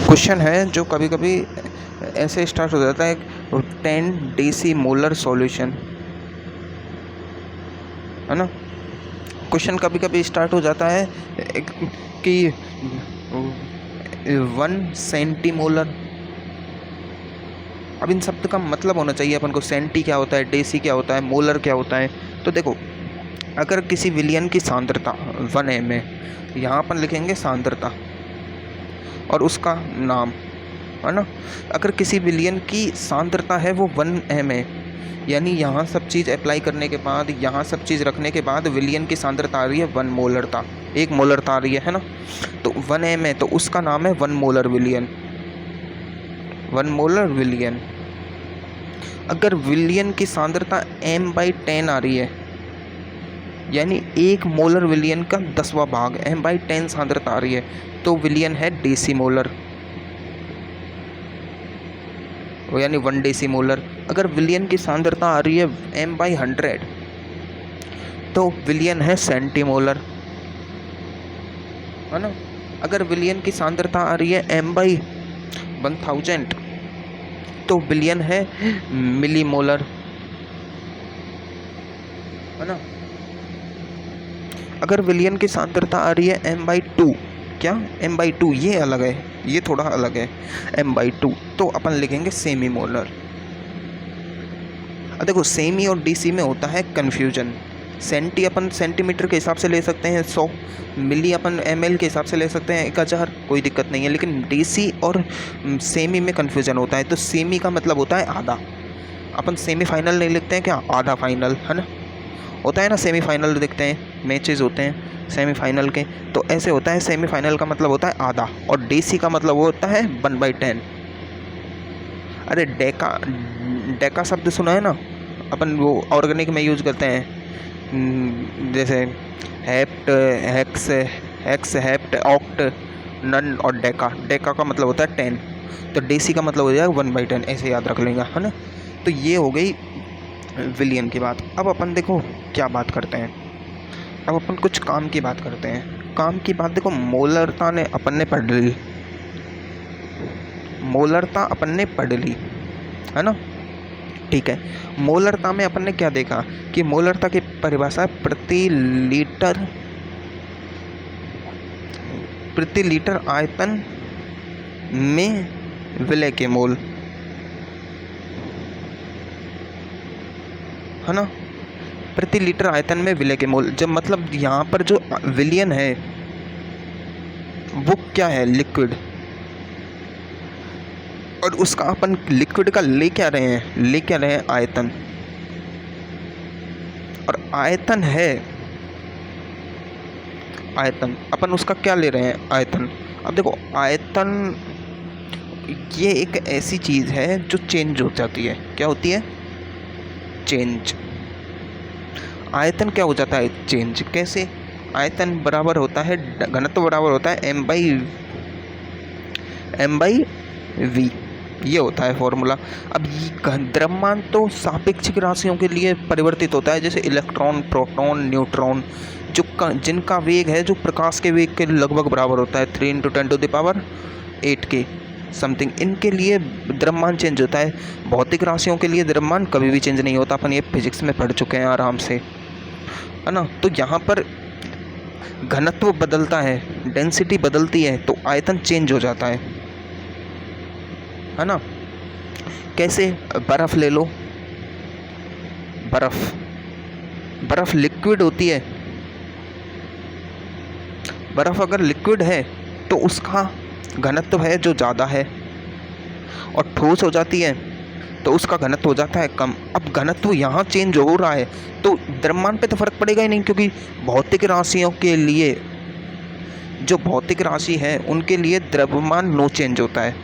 Question है जो कभी कभी ऐसे स्टार्ट हो जाता है 10 DC मोलर सॉल्यूशन, है ना। क्वेश्चन कभी कभी स्टार्ट हो जाता है कि 1 सेंटीमोलर। अब इन शब्द का मतलब होना चाहिए अपन को, सेंटी क्या होता है, डेसी क्या होता है, मोलर क्या होता है। तो देखो, अगर किसी विलियन की सांद्रता 1 m है, यहाँ अपन लिखेंगे सांद्रता और उसका नाम, है ना। अगर किसी विलियन की सांद्रता है वो 1 m है, यानी यहाँ सब चीज़ अप्लाई करने के बाद, यहाँ सब चीज़ रखने के बाद विलियन की सांद्रता आ रही है 1 मोलरता, 1 मोलरता आ रही है ना। तो 1 m है तो उसका नाम है 1 मोलर विलियन, 1 मोलर विलियन। अगर विलियन की सांद्रता m/10 आ रही है, यानी 1 मोलर विलियन का 10वां भाग m/10 सांद्रता आ रही है, तो विलियन है डेसीमोलर, यानी 1 डेसीमोलर। अगर विलियन की सांद्रता आ रही है m/100, तो विलियन है सेंटीमोलर, है ना। अगर विलियन की सांद्रता आ रही है m/1000, तो विलियन है मिलीमोलर, है ना। अगर विलियन की सांद्रता आ रही है m/2, क्या m/2, ये अलग है, ये थोड़ा अलग है, m/2, तो अपन लिखेंगे सेमी मोलर। देखो, सेमी और डीसी में होता है कन्फ्यूजन। सेंटी अपन सेंटीमीटर के हिसाब से ले सकते हैं 100, मिली अपन ml के हिसाब से ले सकते हैं 1000, कोई दिक्कत नहीं है। लेकिन डीसी और सेमी में कन्फ्यूजन होता है। तो सेमी का मतलब होता है आधा। अपन सेमीफाइनल नहीं लिखते हैं क्या, आधा फाइनल, है ना। होता है ना, सेमीफाइनल देखते हैं, मैचेस होते हैं सेमीफाइनल के, तो ऐसे होता है। सेमीफाइनल का मतलब होता है आधा, और डीसी का मतलब वो होता है 1/10। अरे डेका शब्द सुना है ना, अपन वो ऑर्गेनिक में यूज करते हैं, जैसे hept, hex, hept, oct, non और डेका का मतलब होता है 10, तो डेसी का मतलब हो जाएगा 1/10, ऐसे याद रख लेंगे, है ना। तो ये हो गई विलियन की बात। अब अपन देखो क्या बात करते हैं, अब अपन कुछ काम की बात करते हैं। काम की बात देखो, मोलरता ने अपन ने पढ़ ली, मोलरता अपन ने पढ़ ली, है ना। ठीक है, मोलरता में अपन ने क्या देखा कि मोलरता की परिभाषा प्रति लीटर आयतन में विलय के मोल, है ना। प्रति लीटर आयतन में विलय के मोल, जब मतलब यहाँ पर जो विलियन है वो क्या है, लिक्विड, और उसका अपन लिक्विड का ले क्या रहे हैं आयतन, और आयतन है, आयतन अपन उसका क्या ले रहे हैं, आयतन। अब देखो, आयतन ये एक ऐसी चीज़ है जो चेंज हो जाती है। क्या होती है, चेंज। आयतन क्या हो जाता है, चेंज। कैसे, आयतन बराबर होता है, घनत्व बराबर होता है m/v, ये होता है फॉर्मूला। अब द्रव्यमान तो सापेक्षिक राशियों के लिए परिवर्तित होता है, जैसे इलेक्ट्रॉन, प्रोटॉन, न्यूट्रॉन, जिनका वेग है जो प्रकाश के वेग के लगभग बराबर होता है, 3 × 10⁸ के समथिंग, इनके लिए द्रव्यमान चेंज होता है। भौतिक राशियों के लिए द्रव्यमान कभी भी चेंज नहीं होता, अपन ये फिजिक्स में पढ़ चुके हैं आराम से, है ना। तो यहाँ पर घनत्व बदलता है, डेंसिटी बदलती है, तो आयतन चेंज हो जाता है ना। कैसे, बर्फ़ ले लो, बर्फ़ लिक्विड होती है। बर्फ़ अगर लिक्विड है तो उसका घनत्व है जो ज़्यादा है, और ठोस हो जाती है तो उसका घनत्व हो जाता है कम। अब घनत्व यहाँ चेंज हो रहा है तो द्रव्यमान पे तो फर्क पड़ेगा ही नहीं, क्योंकि भौतिक राशियों के लिए, जो भौतिक राशि है उनके लिए द्रव्यमान नो चेंज होता है,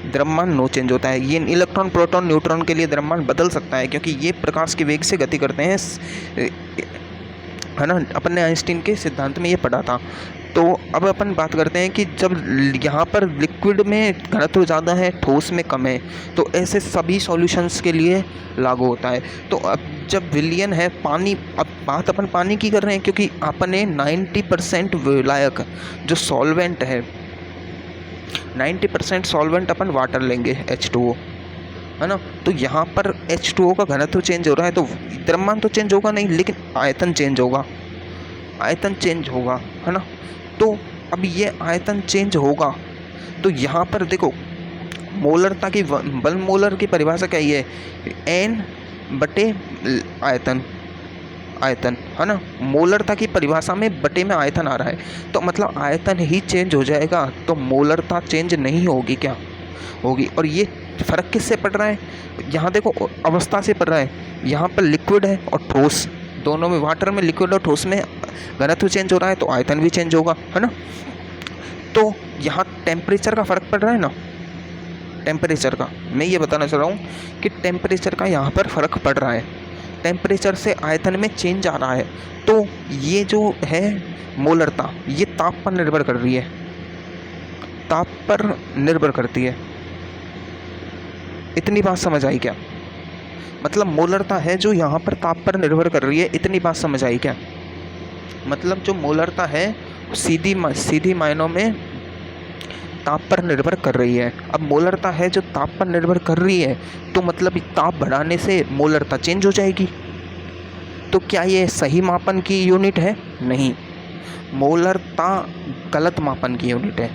द्रव्यमान नो चेंज होता है। ये इलेक्ट्रॉन, प्रोटॉन, न्यूट्रॉन के लिए द्रव्यमान बदल सकता है, क्योंकि ये प्रकाश के वेग से गति करते हैं, है ना। अपन ने आइंस्टीन के सिद्धांत में ये पढ़ा था। तो अब अपन बात करते हैं कि जब यहाँ पर लिक्विड में घनत्व ज़्यादा है, ठोस में कम है, तो ऐसे सभी सॉल्यूशंस के लिए लागू होता है। तो अब जब विलियन है पानी, अब बात अपन पानी की कर रहे हैं, क्योंकि अपने 90% विलायक जो सॉल्वेंट है, 90% सॉल्वेंट अपन वाटर लेंगे H2O, है ना। तो यहाँ पर H2O का घनत्व चेंज हो रहा है, तो द्रव्यमान तो चेंज होगा नहीं, लेकिन आयतन चेंज होगा, आयतन चेंज होगा, है ना। तो अब ये आयतन चेंज होगा, तो यहाँ पर देखो मोलरता की, बल मोलर की परिभाषा क्या है, एन बटे आयतन, आयतन, है ना। मोलरता की परिभाषा में बटे में आयतन आ रहा है, तो मतलब आयतन ही चेंज हो जाएगा, तो मोलरता चेंज नहीं होगी, क्या होगी। और ये फ़र्क किससे पड़ रहा है, यहाँ देखो अवस्था से पड़ रहा है। यहाँ पर लिक्विड है और ठोस, दोनों में, वाटर में लिक्विड और ठोस में घनत्व चेंज हो रहा है, तो आयतन भी चेंज होगा, है ना। तो यहाँ टेम्परेचर का फ़र्क पड़ रहा है ना, टेम्परेचर का, मैं ये बताना चाह रहा हूँ कि टेम्परेचर का यहाँ पर फ़र्क पड़ रहा है, टेम्परेचर से आयतन में चेंज आ रहा है। तो ये जो है मोलरता, ये ताप पर निर्भर कर रही है, ताप पर निर्भर करती है। इतनी बात समझ आई क्या, मतलब मोलरता है जो यहाँ पर ताप पर निर्भर कर रही है, इतनी बात समझ आई क्या। मतलब जो मोलरता है सीधी मायनों में ताप पर निर्भर कर रही है। अब मोलरता है जो ताप पर निर्भर कर रही है, तो मतलब ताप बढ़ाने से मोलरता चेंज हो जाएगी। तो क्या ये सही मापन की यूनिट है? नहीं, मोलरता गलत मापन की यूनिट है।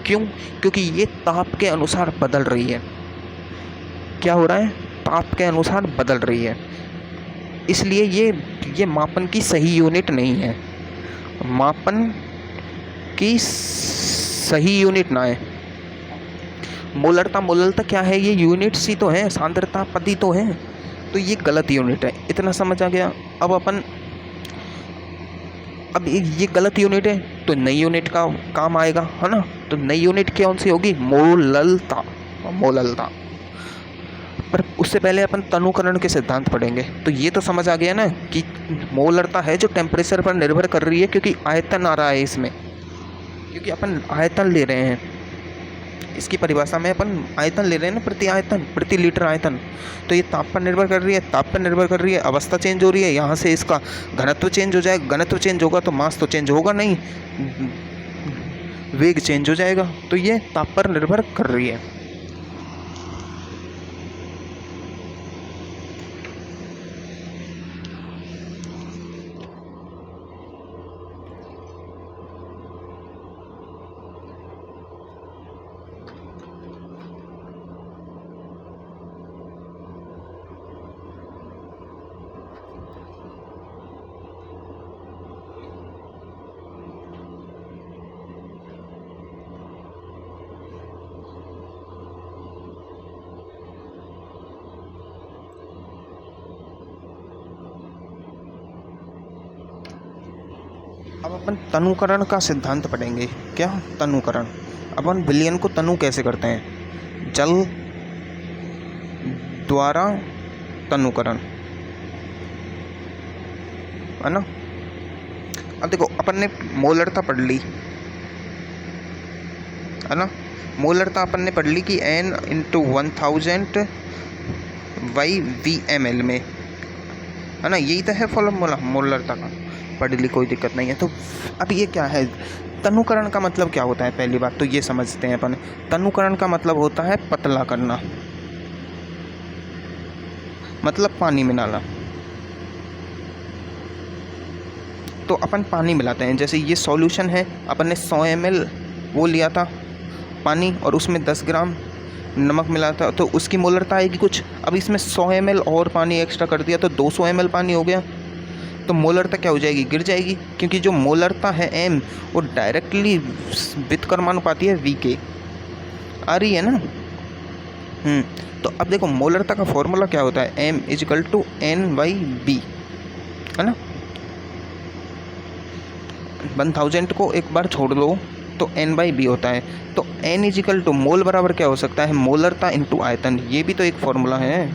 क्यों? क्योंकि ये ताप के अनुसार बदल रही है। क्या हो रहा है? ताप के अनुसार बदल रही है, इसलिए ये मापन की सही यूनिट नहीं है, मापन की सही यूनिट ना है। मोलरता क्या है? ये यूनिट्स ही तो हैं, सांद्रता पद ही तो हैं, तो ये गलत यूनिट है। इतना समझ आ गया। अब ये गलत यूनिट है, तो नई यूनिट का काम आएगा, है ना। तो नई यूनिट कौन सी होगी? मोललता। पर उससे पहले अपन तनुकरण के सिद्धांत पढ़ेंगे। तो ये तो समझ आ गया ना कि मोलरता है जो टेम्परेचर पर निर्भर कर रही है, क्योंकि आयतन आ रहा है इसमें, क्योंकि अपन आयतन ले रहे हैं, इसकी परिभाषा में अपन आयतन ले रहे हैं ना, प्रति लीटर आयतन। तो ये ताप पर निर्भर कर रही है, अवस्था चेंज हो रही है, यहाँ से इसका घनत्व चेंज हो जाएगा, घनत्व चेंज होगा तो मास तो चेंज होगा नहीं, वेग चेंज हो जाएगा। तो ये ताप पर निर्भर कर रही है। अब अपन तनुकरण का सिद्धांत पढ़ेंगे। क्या? तनुकरण। अपन विलयन को तनु कैसे करते हैं? जल द्वारा तनुकरण, है ना। अब देखो अपन ने मोलरता पढ़ ली, है ना। मोलरता अपन ने पढ़ ली कि n × 1000 (V/ml) में, है ना। यही तो है फॉर्मूला मोलरता का, पढ़ ली, कोई दिक्कत नहीं है। तो अब ये क्या है? तनुकरण का मतलब क्या होता है? पहली बात तो ये समझते हैं अपन। तनुकरण का मतलब होता है पतला करना, मतलब पानी मिलाना। तो अपन पानी मिलाते हैं, जैसे ये सॉल्यूशन है, अपन ने 100 ml वो लिया था पानी, और उसमें 10 ग्राम नमक मिला था, तो उसकी मोलरता आएगी कुछ। अब इसमें 100 ml और पानी एक्स्ट्रा कर दिया, तो 200 ml पानी हो गया। तो मोलरता क्या हो जाएगी? गिर जाएगी, क्योंकि जो मोलरता है m, वो डायरेक्टली व्युत्क्रमानुपाती है v के, आ रही है ना। तो अब देखो मोलरता का फॉर्मूला क्या होता है? m = n/b, है ना। 1000 को एक बार छोड़ दो तो n/b होता है। तो n = मोल बराबर क्या हो सकता है? मोलरता × आयतन। ये भी तो एक फॉर्मूला है,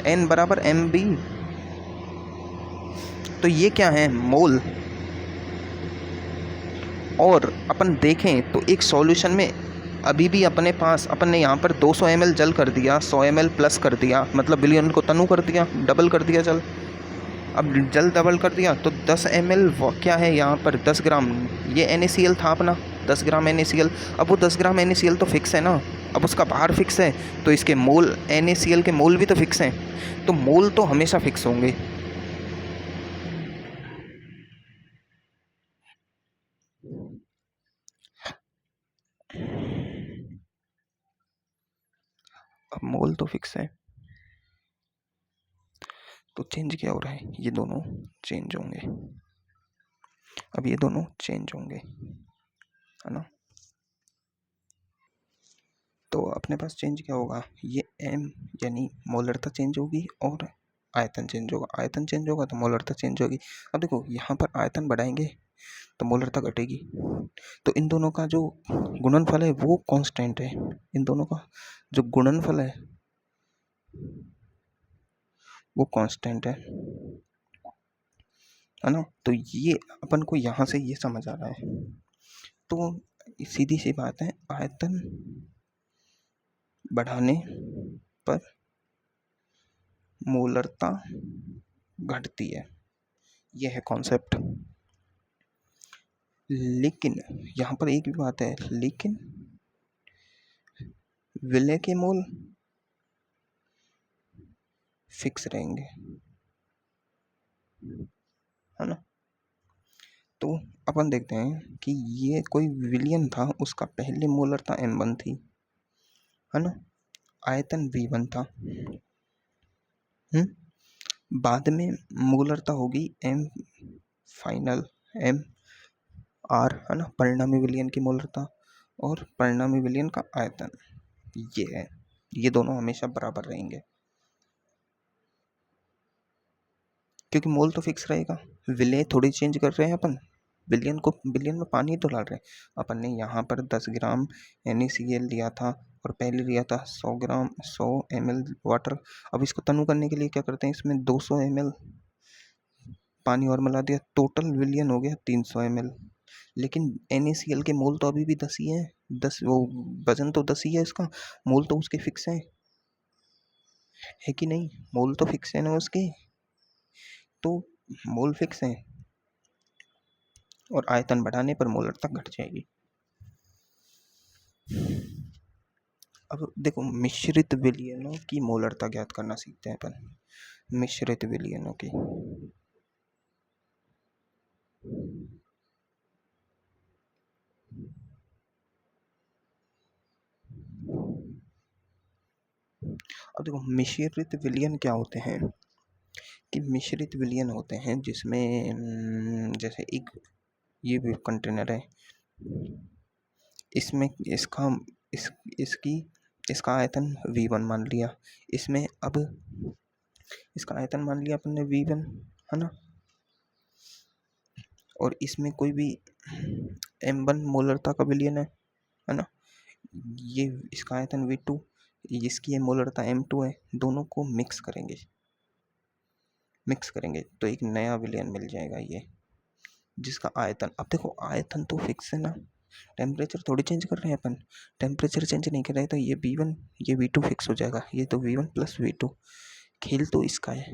n = mb। तो ये क्या है? मोल। और अपन देखें तो एक सॉल्यूशन में अभी भी अपने पास, अपन ने यहाँ पर 200 ml जल कर दिया, 100 ml प्लस कर दिया, मतलब विलयन को तनु कर दिया, डबल कर दिया जल। अब जल डबल कर दिया तो 10 ml क्या है यहाँ पर 10 ग्राम, ये NaCl था अपना 10 ग्राम NaCl। अब वो 10 ग्राम NaCl तो फिक्स है ना, अब उसका बाहर फिक्स है तो इसके मोल NaCl के मोल भी तो फिक्स हैं, तो मोल तो हमेशा फिक्स होंगे। अब मोल तो फिक्स है तो चेंज क्या हो रहा है, ये दोनों चेंज होंगे, अब ये दोनों चेंज होंगे, है ना। तो अपने पास चेंज क्या होगा, ये m यानी मोलरता चेंज होगी और आयतन चेंज होगा, आयतन चेंज होगा तो मोलरता चेंज होगी। अब देखो यहाँ पर आयतन बढ़ाएंगे तो मोलरता घटेगी, तो इन दोनों का जो गुणनफल है वो कांस्टेंट है, इन दोनों का जो गुणनफल है वो कांस्टेंट है ना। तो ये अपन को यहाँ से ये समझ आ रहा है, तो सीधी सी बात है, आयतन बढ़ाने पर मोलरता घटती है, यह है कॉन्सेप्ट। लेकिन यहाँ पर एक भी बात है, लेकिन विलय के मोल फिक्स रहेंगे, है ना। तो अपन देखते हैं कि ये कोई विलियन था, उसका पहले मोलरता m1 थी, है ना, आयतन v1 था, बाद में मोलरता होगी m फाइनल m r, है ना, परिणामी विलयन की मोलरता और परिणामी विलयन का आयतन, ये है, ये दोनों हमेशा बराबर रहेंगे क्योंकि मोल तो फिक्स रहेगा। विलय थोड़ी चेंज कर रहे हैं अपन, विलियन को विलियन में पानी तो डाल रहे हैं अपन ने, यहाँ पर 10 ग्राम NaCl लिया था और पहले लिया था 100 ml वाटर। अब इसको तनु करने के लिए क्या करते हैं, इसमें 200 ml पानी और मिला दिया, टोटल विलियन हो गया 300 ml। लेकिन NaCl के मोल तो अभी भी 10 ही है, 10, वो वजन तो 10 ही है इसका, मोल तो उसके फिक्स है कि नहीं, मोल तो फिक्स है ना उसके, तो मोल फिक्स है और आयतन बढ़ाने पर मोलरता घट जाएगी। अब देखो मिश्रित विलयनों की मोलरता ज्ञात करना सीखते हैं अपन, मिश्रित विलयनों की। अब देखो मिश्रित विलयन क्या होते हैं, कि मिश्रित विलयन होते हैं जिसमें जैसे एक ये भी कंटेनर है, इसमें इसका आयतन v1 मान लिया, इसमें अब इसका आयतन मान लिया अपन ने v1, है ना, और इसमें कोई भी m1 मोलरता का विलयन है ना, ये इसका आयतन v2, इसकी ये मोलरता m2 है, दोनों को मिक्स करेंगे तो एक नया विलयन मिल जाएगा, ये जिसका आयतन, अब देखो आयतन तो फिक्स है ना, टेम्परेचर थोड़ी चेंज कर रहे हैं अपन, टेम्परेचर चेंज नहीं कर रहे तो ये v1 ये v2 फिक्स हो जाएगा, ये तो v1 प्लस v2, खेल तो इसका है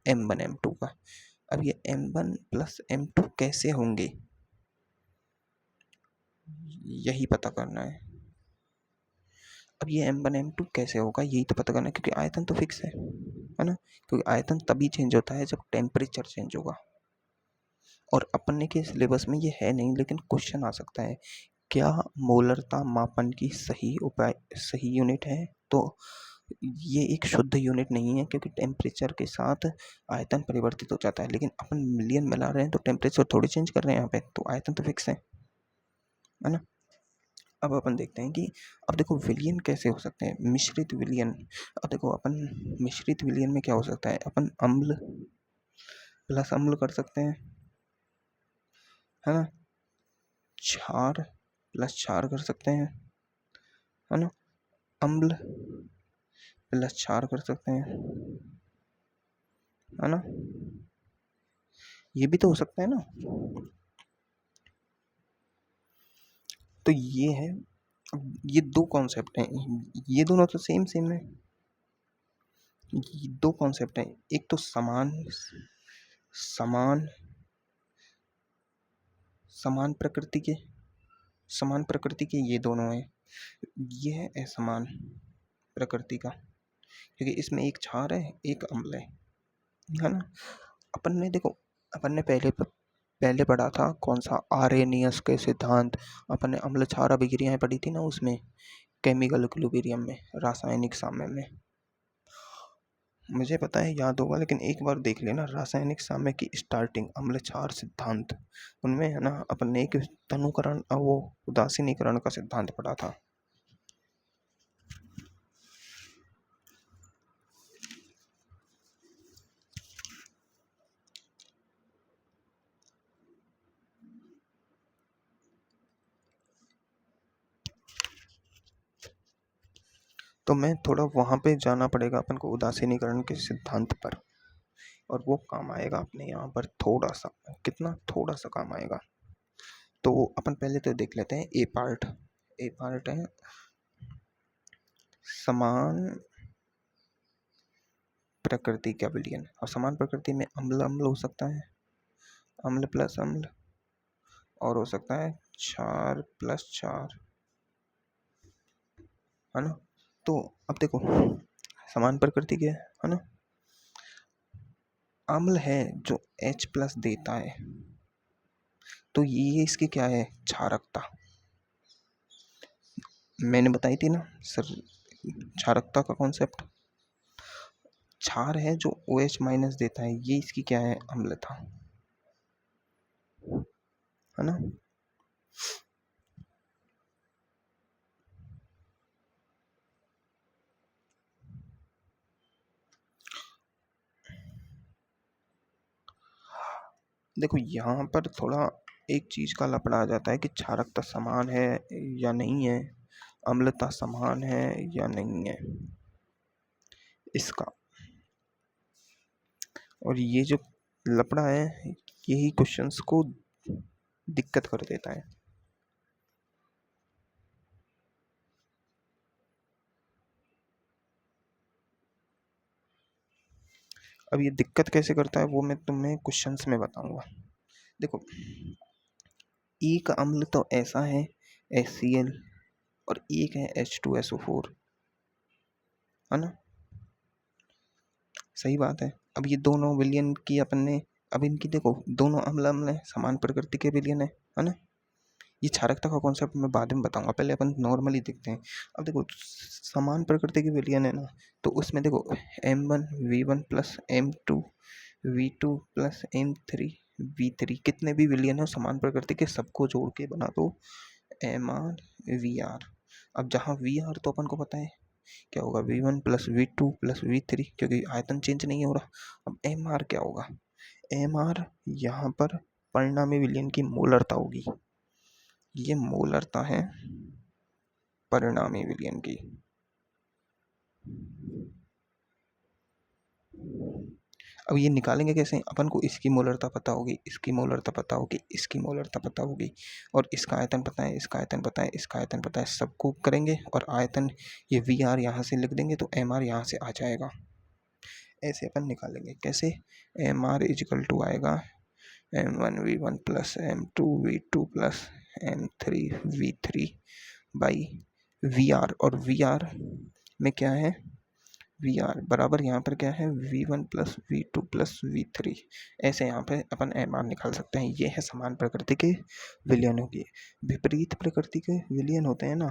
m1 m2 का। अब ये m1 प्लस m2 कैसे होंगे, यही पता करना है। अब ये m1 m2 कैसे होगा, यही तो पता करना है, क्योंकि आयतन तो फिक्स है ना, क्योंकि आयतन तभी चेंज होता है जब टेम्परेचर चेंज होगा, और अपने के सिलेबस में ये है नहीं, लेकिन क्वेश्चन आ सकता है, क्या मोलरता मापन की सही यूनिट है, तो ये एक शुद्ध यूनिट नहीं है, क्योंकि टेम्परेचर के साथ आयतन परिवर्तित हो जाता है, लेकिन अपन मिलियन मिला रहे हैं तो टेम्परेचर थोड़ी चेंज कर रहे हैं यहाँ पे, तो आयतन तो फिक्स है ना। अब अपन देखते हैं कि अब देखो विलयन कैसे हो सकते हैं, मिश्रित विलयन। अब देखो अपन मिश्रित विलयन में क्या हो सकता है, अपन अम्ल प्लस अम्ल कर सकते हैं, है ना, क्षार प्लस क्षार कर सकते हैं, है ना, अम्ल प्लस क्षार कर सकते हैं, है ना, ये भी तो हो सकता है ना। तो ये है, ये दो कॉन्सेप्ट हैं, ये दोनों तो सेम है, ये दो कॉन्सेप्ट हैं, एक तो समान समान समान प्रकृति के ये दोनों हैं, ये है असमान प्रकृति का, क्योंकि इसमें एक क्षार है एक अम्ल है ना। अपन ने पहले पढ़ा था कौन सा, आर्हेनियस के सिद्धांत। अपन ने अम्ल क्षार अभिक्रियाएं पढ़ी थी ना उसमें, केमिकल इक्विलिब्रियम में, रासायनिक साम्य में। मुझे पता है याद होगा, लेकिन एक बार देख लेना रासायनिक साम्य की स्टार्टिंग, अम्ल क्षार सिद्धांत, उनमें है ना अपन ने एक तनुकरण वो उदासीनीकरण का सिद्धांत पढ़ा था। तो मैं थोड़ा वहाँ पे जाना पड़ेगा अपन को, उदासीनीकरण के सिद्धांत पर, और वो काम आएगा अपने यहाँ पर थोड़ा सा, कितना थोड़ा सा काम आएगा। तो अपन पहले तो देख लेते हैं ए पार्ट है समान प्रकृति का विलयन। और समान प्रकृति में अम्ल अम्ल हो सकता है, अम्ल प्लस अम्ल, और हो सकता है क्षार प्लस क्षार, है ना। तो अब देखो समान प्रकृति के है ना, अम्ल है जो H प्लस देता है, तो ये इसकी क्या है, क्षारकता। मैंने बताई थी ना सर क्षारकता का कॉन्सेप्ट। क्षार है जो OH माइनस देता है, ये इसकी क्या है, अम्लता, है ना। देखो यहाँ पर थोड़ा एक चीज का लफड़ा आ जाता है कि क्षारकता समान है या नहीं है, अम्लता समान है या नहीं है इसका। और ये जो लफड़ा है यही क्वेश्चंस को दिक्कत कर देता है। अब ये दिक्कत कैसे करता है वो मैं तुम्हें क्वेश्चंस में बताऊंगा। देखो एक अम्ल तो ऐसा है HCl, और एक है H2SO4, है ना, सही बात है। अब ये दोनों विलयन की अपन ने, अब इनकी देखो दोनों अम्ल अम्ल है, समान प्रकृति के विलयन है ना। ये क्षारकता का कॉन्सेप्ट मैं बाद में बताऊंगा, पहले अपन नॉर्मली देखते हैं। अब देखो समान प्रकृति के विलयन है ना, तो उसमें देखो M1V1 plus M2V2 plus M3V3, कितने भी विलयन है समान प्रकृति के, सबको जोड़ के बना दो MrVr। अब जहाँ Vr तो अपन को पता है क्या होगा, V1 plus V2 plus V3, क्योंकि आयतन चेंज नहीं हो रहा। अब Mr क्या होगा, Mr यहाँ पर परिणामी विलयन की मोलरता होगी, ये मोलरता है परिणामी विलयन की। अब ये निकालेंगे कैसे, अपन को इसकी मोलरता पता होगी, इसकी मोलरता पता होगी, इसकी मोलरता पता होगी, और इसका आयतन पता है, इसका आयतन पता है, इसका आयतन पता है, सबको करेंगे और आयतन ये Vr यहाँ से लिख देंगे तो Mr यहाँ से आ जाएगा। ऐसे अपन निकालेंगे कैसे, Mr इजिकल टू आएगा M1V1 plus M2V2 plus M3V3 by Vr, और Vr में क्या है, Vr बराबर यहाँ पर क्या है V1 plus V2 plus V3। ऐसे यहाँ पे अपन Mr निकाल सकते हैं। ये है समान प्रकृति के विलयनों की। विपरीत प्रकृति के विलयन होते हैं ना,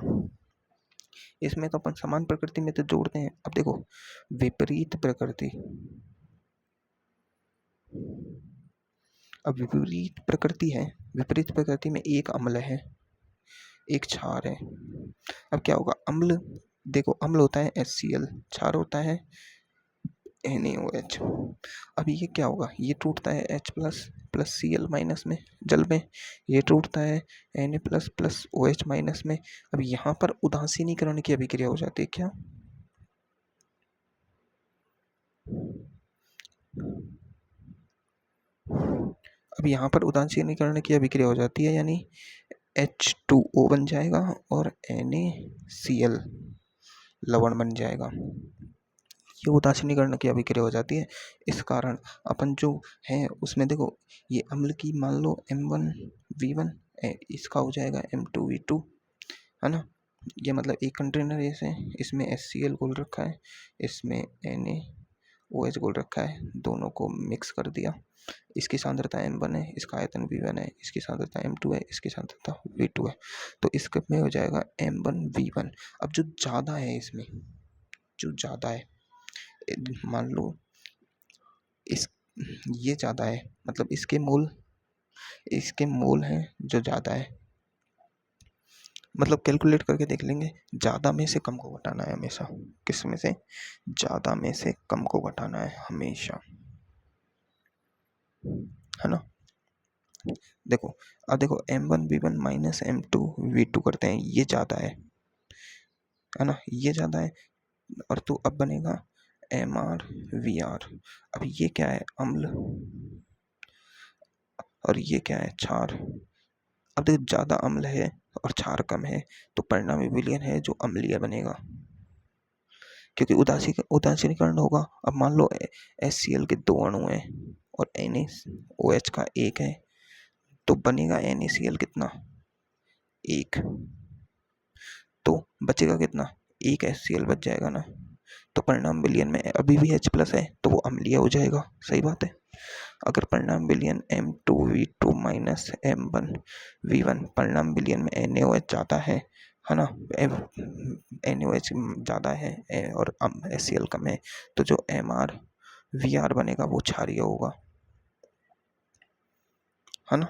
इसमें तो अपन समान प्रकृति में तो जोड़ते हैं। अब देखो विपरीत प्रकृति, अब विपरीत प्रकृति है, विपरीत प्रकृति में एक अम्ल है एक क्षार है। अब क्या होगा, अम्ल देखो अम्ल होता है HCl, क्षार होता है NaOH। अब ये क्या होगा, ये टूटता है H plus plus Cl minus में जल में, ये टूटता है Na plus plus OH minus में। अब यहाँ पर उदासीनीकरण की अभिक्रिया हो जाती है क्या, अब यहाँ पर उदासीनीकरण की अभिक्रिया हो जाती है, यानी H2O बन जाएगा और NaCl लवण बन जाएगा। ये उदासीनीकरण की अभिक्रिया हो जाती है। इस कारण अपन जो है उसमें देखो, ये अम्ल की मान लो M1V1 इसका हो जाएगा M2V2, है ना। ये मतलब एक कंटेनर ऐसे इसमें HCl घोल रखा है, इसमें NaOH घोल रखा है, दोनों को मिक्स कर दिया। इसकी सांद्रता M1 है, इसका आयतन V1 है, इसकी सांद्रता M2 है, इसकी सांद्रता V2 है। तो इसके में हो जाएगा M1V1। अब जो ज़्यादा है इसमें, जो ज़्यादा है, मान लो इस ये ज़्यादा है, मतलब इसके मोल हैं जो ज़्यादा है, मतलब कैलकुलेट करके देख लेंगे। ज़्यादा में से कम को घटाना है हमेशा। किस में से? ज़्यादा में से कम को घटाना है हमेशा, है ना। देखो, अब देखो M1V1 माइनस M2V2 करते हैं, ये ज़्यादा है ना, ये ज़्यादा है। और तो अब बनेगा MrVr। अब ये क्या है? अम्ल, और ये क्या है? क्षार। अब देखो, ज़्यादा अम्ल है और क्षार कम है, तो परिणामी विलयन है जो अम्लीय बनेगा, क्योंकि उदासीनीकरण होगा। अब मान लो HCl के 2 अणु हैं और NaOH का 1 है, तो बनेगा NaCl कितना? 1। तो बचेगा कितना? 1 HCl बच जाएगा ना। तो परिणाम विलयन में अभी भी H+ है, तो वो अम्लीय हो जाएगा। सही बात है। अगर परिणाम विलयन M2V2 माइनस M1V1 परिणाम विलयन में NaOH ज़्यादा है ना, NaOH ज़्यादा है और HCl कम है, तो जो MrVr बनेगा वो क्षारीय होगा, है ना।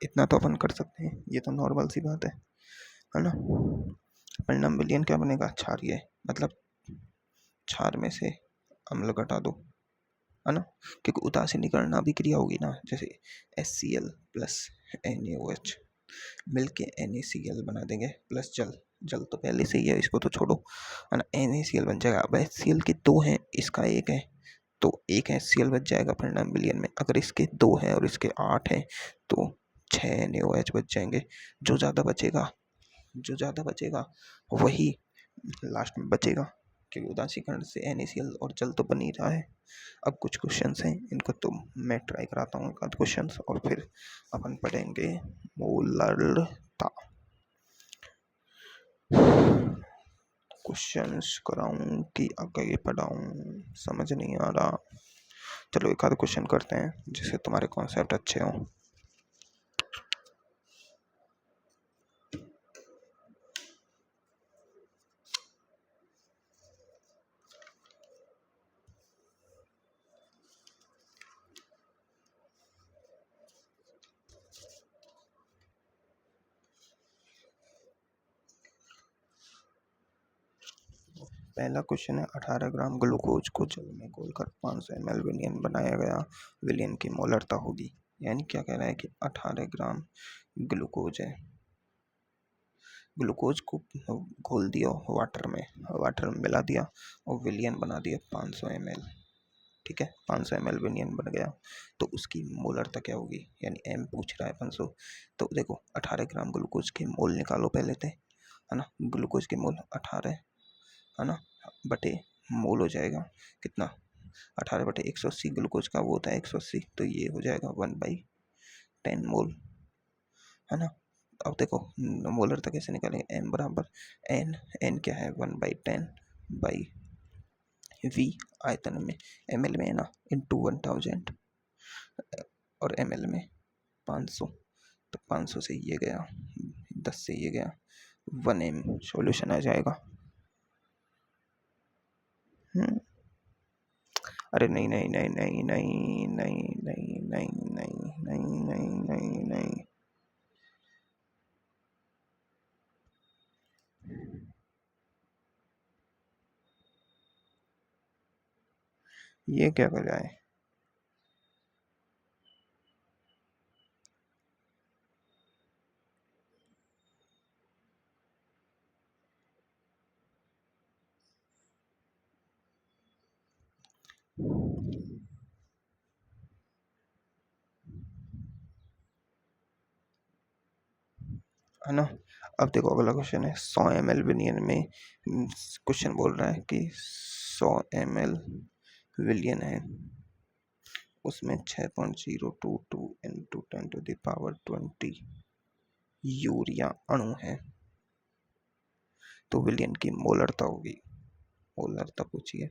इतना तो अपन कर सकते हैं, ये तो नॉर्मल सी बात है ना। परिणाम विलयन क्या बनेगा? क्षारीय, मतलब क्षार में से अम्ल घटा दो, है ना, क्योंकि उदासीनीकरण अभिक्रिया होगी ना। जैसे HCl प्लस NaOH मिलके NaCl बना देंगे प्लस जल तो पहले से ही है, इसको तो छोड़ो, है ना। NaCl बन जाएगा। अब HCl के 2 हैं, इसका 1 है, तो 1 HCl बच जाएगा परिणाम विलयन में। अगर इसके 2 हैं और इसके 8 हैं, तो 6 NaOH बच जाएंगे। जो ज़्यादा बचेगा वही लास्ट में बचेगा, क्योंकि उदासीकरण से NaCl और जल तो बन ही रहा है। अब कुछ क्वेश्चंस हैं, इनको तो मैं ट्राई कराता हूँ, एक आध क्वेश्चंस, और फिर अपन पढ़ेंगे मोलरता। क्वेश्चंस कराऊं कि आगे पढ़ाऊं, समझ नहीं आ रहा। चलो एक आध क्वेश्चन करते हैं जिससे तुम्हारे कॉन्सेप्ट अच्छे हों। पहला क्वेश्चन है, 18 ग्राम ग्लूकोज को जल में घोलकर 500 ml विलयन बनाया गया, विलयन की मोलरता होगी। यानी क्या कह रहा है कि 18 ग्राम ग्लूकोज है, ग्लूकोज को घोल दिया वाटर में मिला दिया और विलयन बना दिया 500 ml। ठीक है, 500 ml विलयन बन गया, तो उसकी मोलरता क्या होगी? यानी M पूछ रहा है 500। तो देखो, 18 ग्राम ग्लूकोज के मोल निकालो पहले थे, है ना। ग्लूकोज के मोल 18, है ना, बटे मोल हो जाएगा कितना? 18 बटे 180, ग्लूकोज का वो होता है 180, तो ये हो जाएगा 1/10 मोल, है ना। अब देखो मोलरता कैसे निकालेंगे? M बराबर एन क्या है? 1/10 बाई V आयतन में, ml में है ना, इंटू 1000, और ml में 500, तो 500 से ये गया, 10 से ये गया, 1m सॉल्यूशन आ जाएगा। अरे नहीं नहीं नहीं नहीं नहीं नहीं नहीं नहीं नहीं नहीं नहीं नहीं नहीं, ये क्या कर रहा है? है ना। अब देखो अगला क्वेश्चन है 100 ml विलियन में। क्वेश्चन बोल रहा है कि 100 ml विलियन है, उसमें 6.022 इंटू 10⁻20 यूरिया अणु है, तो विलियन की मोलरता होगी। मोलरता पूछिए।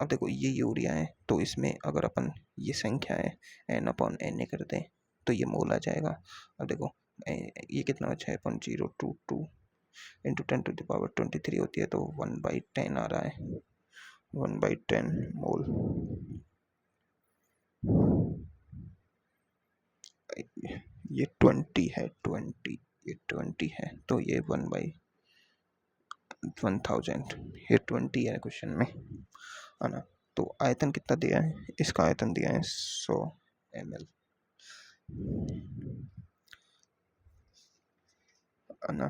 अब देखो ये यूरिया है, तो इसमें अगर अपन ये संख्या है n/Na कर दें तो ये मोल आ जाएगा। अब देखो ये कितना 6.022 इंटू 10⁻23 होती है, तो 1/10 आ रहा है, 1/10 मोल। ये 20 है, 20, ये 20 है, तो ये 1/1000, ये 20 है क्वेश्चन में, है ना। तो आयतन कितना दिया है, इसका आयतन दिया है 100 ml, है ना।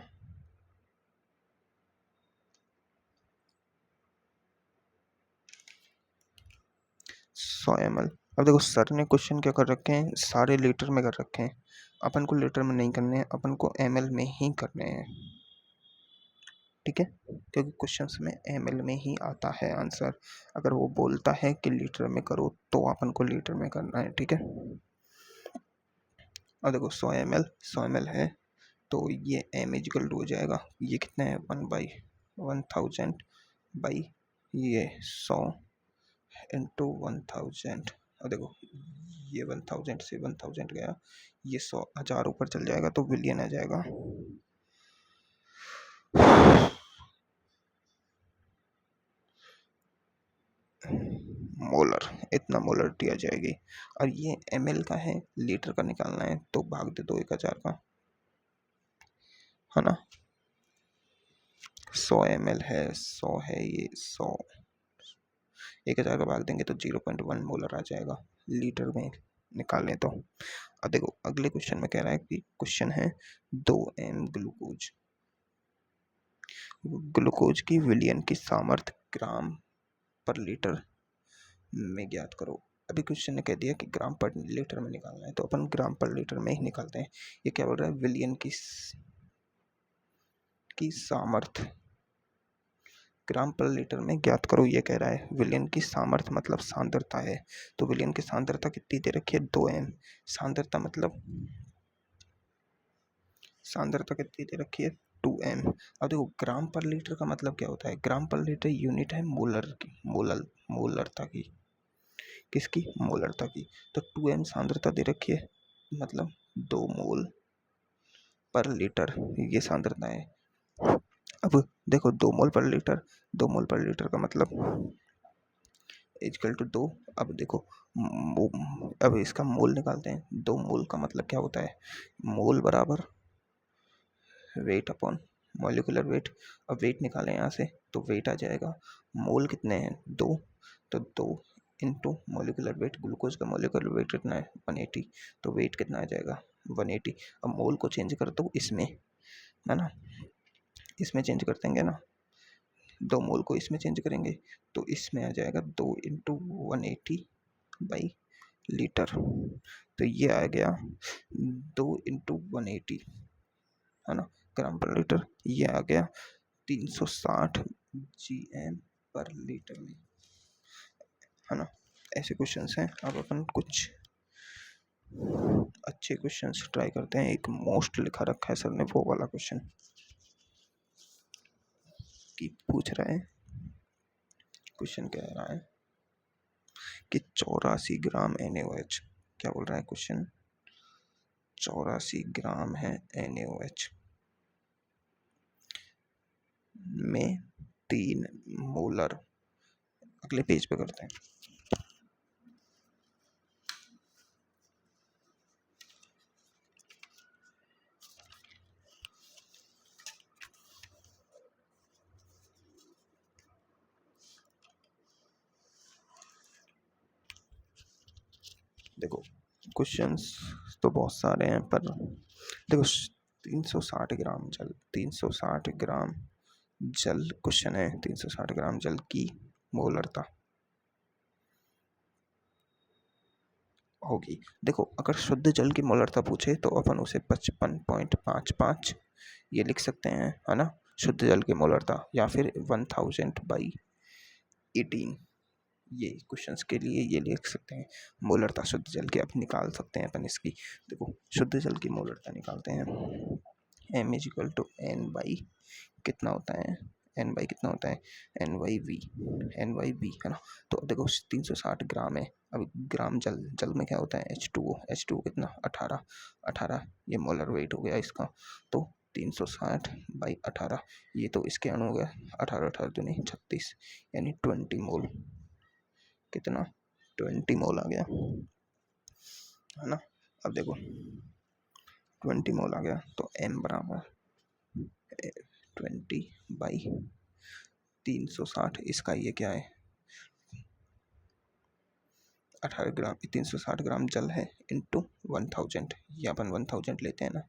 100 ml। अब देखो सर ने क्वेश्चन क्या कर रखे हैं, सारे लीटर में कर रखे हैं, अपन को लीटर में नहीं करने हैं, अपन को ml में ही करने हैं, ठीक है, क्योंकि क्वेश्चंस में ml में ही आता है आंसर। अगर वो बोलता है कि लीटर में करो तो अपन को लीटर में करना है, ठीक है। अब देखो 100 ml है, तो ये m इजिकल टू हो जाएगा, ये कितना है 1/1000 बाई ये 100 इंटू 1000। अब देखो ये 1000 से 1000 गया, ये 100,000 ऊपर चल जाएगा तो बिलियन आ जाएगा। मोलर, इतना मोलरिटी आ जाएगी। और ये ml का है, लीटर का निकालना है, तो भाग दे दो 1000 का, है ना। 100 ml है, 100 है, ये 100, 1000 का भाग देंगे तो 0.1 मोलर आ जाएगा, लीटर में निकालें तो। अब देखो अगले क्वेश्चन में कह रहा है कि क्वेश्चन है 2m ग्लूकोज, ग्लूकोज की विलयन की सामर्थ्य ग्राम पर लीटर में ज्ञात करो। अभी क्वेश्चन ने कह दिया कि ग्राम पर लीटर में निकालना है, तो अपन ग्राम पर लीटर में ही निकालते हैं। ये क्या बोल रहा है, विलयन की सामर्थ्य ग्राम पर लीटर में ज्ञात करो, ये कह रहा है। विलयन की सामर्थ्य मतलब सांद्रता है, तो विलयन की सांद्रता कितनी दे रखी है 2m, सांद्रता मतलब सांद्रता कितनी दे रखी है 2m। अब देखो ग्राम पर लीटर का मतलब क्या होता है, ग्राम पर लीटर यूनिट है मोलर की, मोलरता की, किसकी, मोलरता की। तो 2m सांद्रता दे रखी है, मतलब 2 मोल पर लीटर, ये सांद्रता है। अब देखो 2 मोल पर लीटर, 2 मोल पर लीटर का मतलब इक्वल टू 2। अब देखो अब इसका मोल निकालते हैं, 2 मोल का मतलब क्या होता है, मोल बराबर वेट अपॉन मॉलिक्यूलर वेट। अब वेट निकालें यहाँ से, तो वेट आ जाएगा, मोल कितने हैं 2, तो 2 इंटू मॉलिक्यूलर वेट, ग्लूकोज का मॉलिक्यूलर वेट कितना है 180, तो वेट कितना आ जाएगा 180। अब मोल को चेंज कर दो इसमें, है ना, इसमें चेंज कर देंगे ना, 2 मोल को इसमें चेंज करेंगे तो इसमें आ जाएगा 2 इंटू 180 बाई लीटर, तो ये आ गया 2 इंटू 180, है ना, ग्राम पर लीटर। ये आ गया 360 GM पर लीटर में, है ना। ऐसे क्वेश्चंस हैं। अब अपन कुछ अच्छे क्वेश्चंस ट्राई करते हैं। एक मोस्ट लिखा रखा है सर ने, वो वाला क्वेश्चन की पूछ रहा है। क्वेश्चन कह रहा है कि 84 ग्राम NaOH, क्या बोल रहा है क्वेश्चन, 84 ग्राम है NaOH में 3 मोलर, अगले पेज पे करते हैं। देखो क्वेश्चंस तो बहुत सारे हैं, पर देखो 360 ग्राम जल, 360 ग्राम जल क्वेश्चन है, 360 ग्राम जल की मोलरता होगी। देखो अगर शुद्ध जल की मोलरता पूछे तो अपन उसे 55.55 ये लिख सकते हैं, है ना, शुद्ध जल की मोलरता, या फिर 1000/18 ये क्वेश्चंस के लिए ये लिख सकते हैं मोलरता शुद्ध जल की। अब निकाल सकते हैं अपन इसकी। देखो शुद्ध जल की मोलरता निकालते हैं, m is equal to n by कितना होता है, n बाई कितना होता है, n बाई v, है ना। तो देखो 360 ग्राम है। अब ग्राम जल में क्या होता है, H2O कितना 18 ये मोलर वेट हो गया इसका। तो 360/18 ये तो इसके अणु हो गया, 18 दूनी 36 यानी 20 मोल, कितना 20 मोल आ गया, है ना। अब देखो 20 मोल आ गया तो m बराबर 20/360, इसका ये क्या है 18 ग्राम, 360 ग्राम जल है इंटू 1000, ये अपन 1000 लेते हैं ना।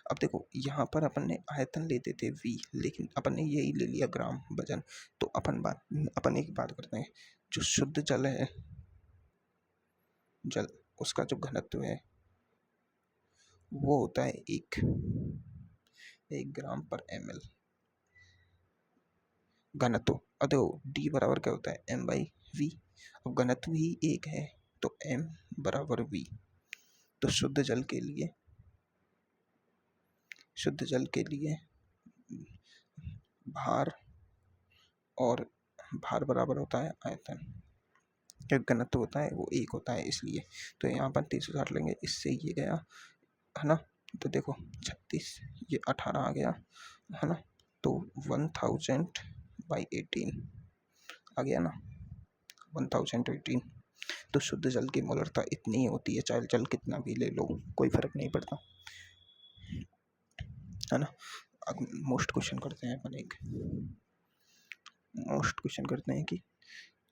अब देखो यहाँ पर अपन ने आयतन लेते थे v, लेकिन अपन ने यही ले लिया ग्राम वजन। तो अपन एक बात करते हैं, जो शुद्ध जल है जल उसका जो घनत्व है वो होता है 1 ग्राम पर ml घनत्व। अब देखो d बराबर क्या होता है m/v, अब घनत्व ही 1 है तो m बराबर v। तो शुद्ध जल के लिए भार बराबर होता है आयतन, जो घनत्व होता है वो 1 होता है इसलिए। तो यहाँ पर 360 लेंगे, इससे ये गया, है ना। तो देखो 36 ये 18 आ गया, है ना। तो 1000/18 आ गया ना, 1018। तो शुद्ध जल की मोलरता इतनी ही होती है, चाहे जल कितना भी ले लो कोई फर्क नहीं पड़ता, है ना। अब मोस्ट क्वेश्चन करते हैं अपन, एक मोस्ट क्वेश्चन करते हैं कि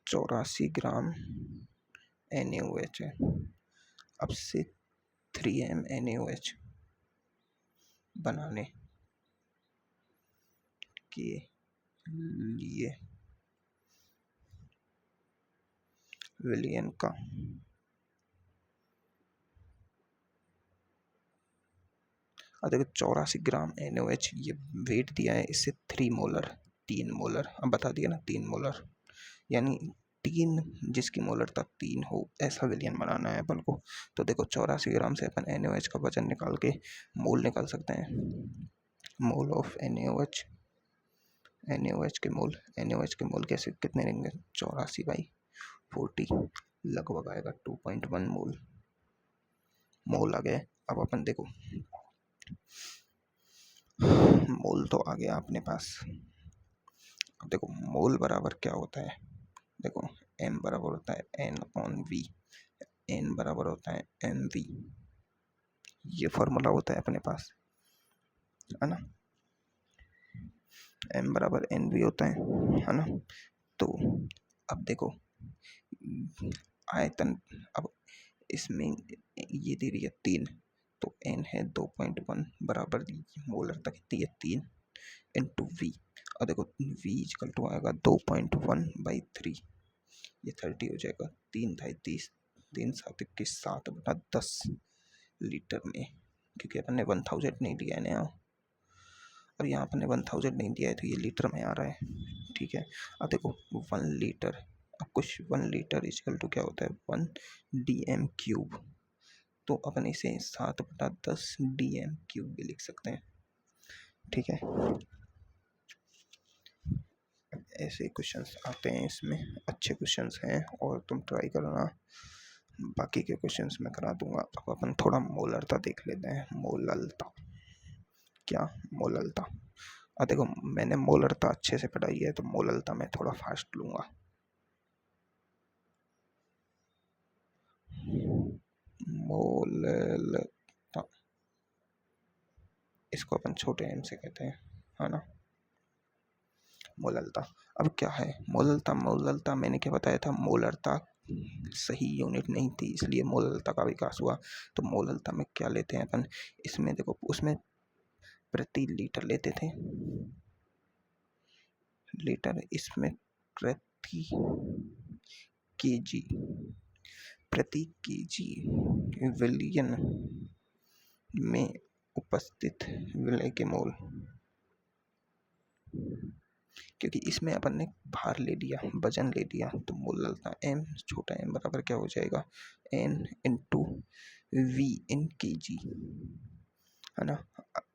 84 ग्राम NaOH है, अब से 3m NaOH बनाने के लिए विलयन का देखो 84 ग्राम NaOH ये वेट दिया है, इससे 3 मोलर, अब बता दिया ना 3 मोलर, यानी 3 जिसकी मोलरता 3 हो ऐसा विलयन बनाना है अपन को। तो देखो 84 ग्राम से अपन NaOH का वजन निकाल के मोल निकाल सकते हैं, मोल ऑफ NaOH के मोल कैसे कितने रहेंगे, 84/40 लगभग आएगा 2.1 मोल आ गए। अब अपन देखो मोल तो आ गया अपने पास। अब देखो मोल बराबर क्या होता है, देखो m बराबर होता है n/v, n बराबर होता है mv, ये फॉर्मूला होता है अपने पास, है ना। m बराबर nv होता है ना। तो अब देखो आयतन, अब इसमें ये दे रही है 3, तो n है 2.1 बराबर मोलरता कितनी है 3 इंटू v, और देखो v इक्वल टू आएगा 2.1/3, ये 30 हो जाएगा, 3×30 3×7=21 7/10 लीटर में, क्योंकि अपन ने 1000 नहीं लिया है ना, और यहाँ अपन ने 1000 नहीं दिया है तो ये लीटर में आ रहा है, ठीक है। अब देखो 1 लीटर, अब कुछ 1 लीटर इक्वल टू क्या होता है 1 dm³, तो अपन इसे 7/10 dm³ भी लिख सकते हैं, ठीक है। ऐसे क्वेश्चंस आते हैं इसमें, अच्छे क्वेश्चंस हैं और तुम ट्राई करना, बाकी के क्वेश्चंस मैं करा दूंगा। अब अपन थोड़ा मोलरता देख लेते हैं, मोललता क्या, मोललता। देखो मैंने मोलरता अच्छे से पढ़ाई है तो मोललता मैं थोड़ा फास्ट लूँगा। मोललता इसको अपन छोटे m से कहते हैं, है ना। मोललता अब क्या है, मोललता मैंने क्या बताया था, मोलरता सही यूनिट नहीं थी इसलिए मोललता का विकास हुआ। तो मोललता में क्या लेते हैं अपन, इसमें देखो उसमें प्रति लीटर लेते थे लीटर, इसमें प्रति केजी प्रति केजी विलियन में उपस्थित विलय के मोल, क्योंकि इसमें अपन ने भार ले लिया, वजन ले लिया, तो मोललता m छोटा m बराबर क्या हो जाएगा, n into V in kg, है ना।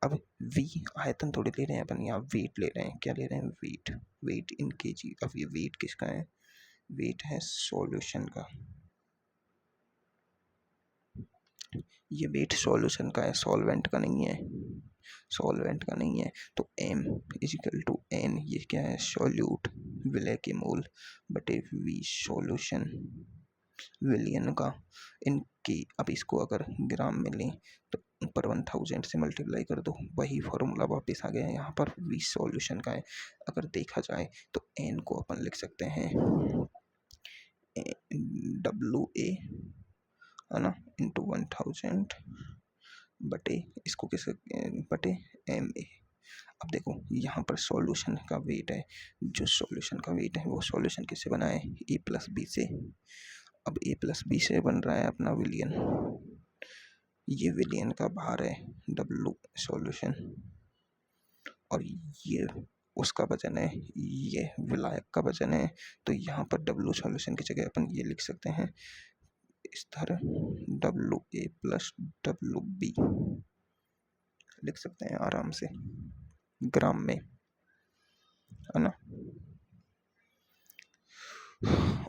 अब v आयतन थोड़ी ले रहे हैं अपन, यहाँ वेट ले रहे हैं। क्या ले रहे हैं, वेट, वेट इन केजी। अब ये वेट किसका है, वेट है सॉल्यूशन का, ये वेट सॉल्यूशन का है, सॉल्वेंट का नहीं है, सॉल्वेंट का नहीं है। तो m इजिकल टू n, ये क्या है, सॉल्यूट विलय के मोल बटे v सॉल्यूशन विलियन का इनकी। अब इसको अगर ग्राम में लें तो ऊपर 1000 से मल्टीप्लाई कर दो, वही फॉर्मूला वापस आ गया है। यहाँ पर v सॉल्यूशन का है। अगर देखा जाए तो n को अपन लिख सकते हैं WA, है ना, इंटू 1000 बटे इसको किस बटे MA। अब देखो यहाँ पर सॉल्यूशन का वेट है, जो सॉल्यूशन का वेट है वो सॉल्यूशन किससे बना है, A प्लस बी से। अब A प्लस बी से बन रहा है अपना विलियन, ये विलियन का भार है W सॉल्यूशन, और ये उसका वजन है, ये विलायक का वजन है। तो यहाँ पर W सॉल्यूशन की जगह अपन ये लिख सकते हैं इस तरह, WA प्लस WB लिख सकते हैं आराम से ग्राम में, है ना।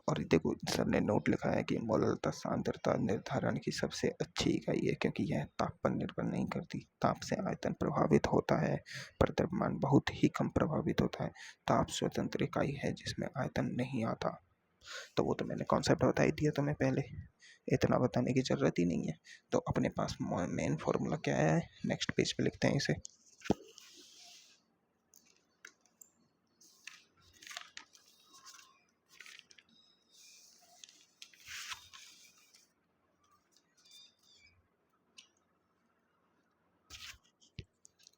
और देखो सर ने नोट लिखा है कि मोललता सांद्रता निर्धारण की सबसे अच्छी इकाई है, क्योंकि यह ताप पर निर्भर नहीं करती। ताप से आयतन प्रभावित होता है पर द्रव्यमान बहुत ही कम प्रभावित होता है। ताप स्वतंत्र इकाई है जिसमें आयतन नहीं आता। तो वो तो मैंने कॉन्सेप्ट बता ही दिया तुम्हें पहले, इतना बताने की ज़रूरत ही नहीं है। तो अपने पास मेन फॉर्मूला क्या है, नेक्स्ट पेज पे लिखते हैं इसे।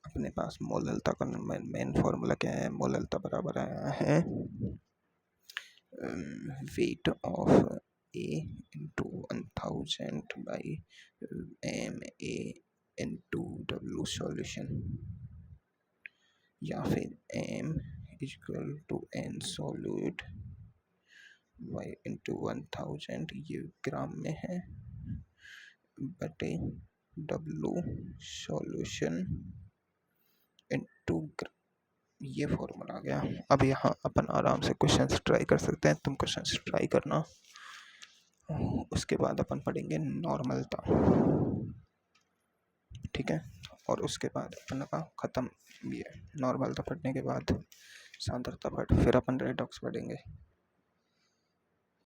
अपने पास मोललता का मेन फॉर्मूला क्या है, मोललता बराबर आया है weight of A into 1000 by MA into W solution, या फिर M equal to N solute by into 1000, ये ग्राम में है, बटे W सॉल्यूशन इंटू ग्राम, ये फॉर्मूला आ गया। अब यहाँ अपन आराम से क्वेश्चंस ट्राई कर सकते हैं, तुम क्वेश्चंस ट्राई करना। उसके बाद अपन पढ़ेंगे नॉर्मलता, ठीक है। और उसके बाद अपन का ख़त्म, ये नॉर्मलता पढ़ने के बाद सांद्रता पढ़, फिर अपन रेडॉक्स पढ़ेंगे।